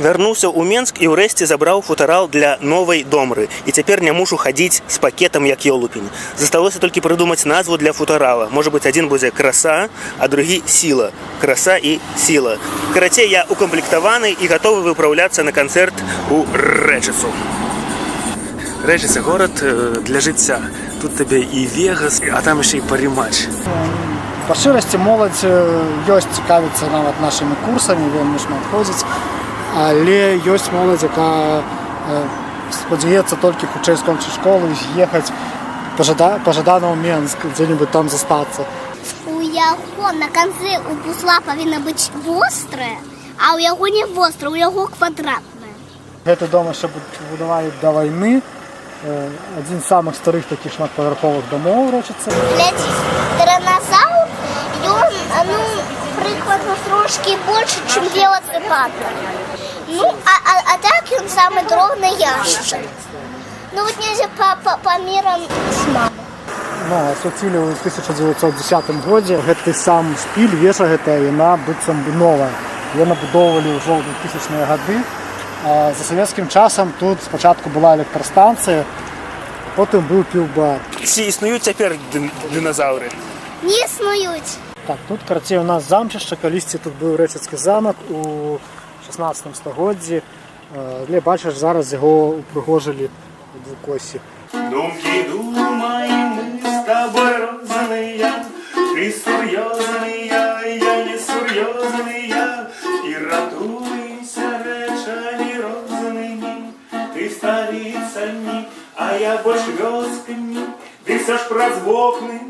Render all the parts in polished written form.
Вярнуўся ў Менск і ўрэшце забраў футарал для новай домры. І цяпер не мушу хадзіць з пакетам, як ёлупень. Засталося толькі прыдумаць назву для футарала. Можа быць, адзін будзе краса, а другі сіла. Краса і сіла. Карацей, я укамплектаваны і гатовы выпраўляцца на канцэрт у Рэчыцу. Рэчыца – горад для жыцця. Тут табе і Вегас, а там яшчэ і парі-матч. Па шчырасці, моладзь ёсць цікавіцца нават нашымі курсамі, вельмі шмат ходзіць. Але ёсць моладзь, якая спадзяецца толькі хутчэй скончыць школу і з'ехаць пажадана ў Менск, дзе-небудзь там застацца. У яго на канцы у вузла павінна быць вострая, а ў яго не вострая, у яго квадратная. Гэты дом яшчэ будавалі да вайны. Адзін з самых старых такіх шматпавярховых дамоў Рэчыцы. Глядзі, тыраназаўр, ён, прыкладна трошкі больш, чым велацыпатар. А так ён самы дробны яшчар. Вот нельзя памерам з мамы. Асвяцілі ў 1910 годзе. Гэты сам шпіль, вежа гэтая, яна быццам бы новая. Яе набудоўвалі ўжо ў 2000-е гады. За савецкім часам тут спачатку была электрастанцыя, потым быў піў-бар. Ці існуюць цяпер дыназаўры? Не існуюць. Так, тут, карацей, у нас замчышча, калісьці тут быў Рэчыцкі замак у 16 стагоддзі. Але бачыш, зараз яго упрыгожылі у двукоссі. Думкі думаем мы з табой розныя, ты сур'ёзная, я не сур'ёзная, і ратуйся рэчамі рознымі, ты сталіцамі, а я больш вёскамі, ты все ж праз вокны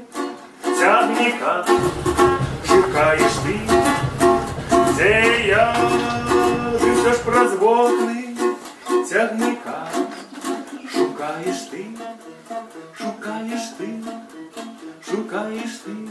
цягніка шукаеш ты, дзе я, ты все ж праз вокны цягніка шукаеш ты, шукаеш ты, шукаеш ты.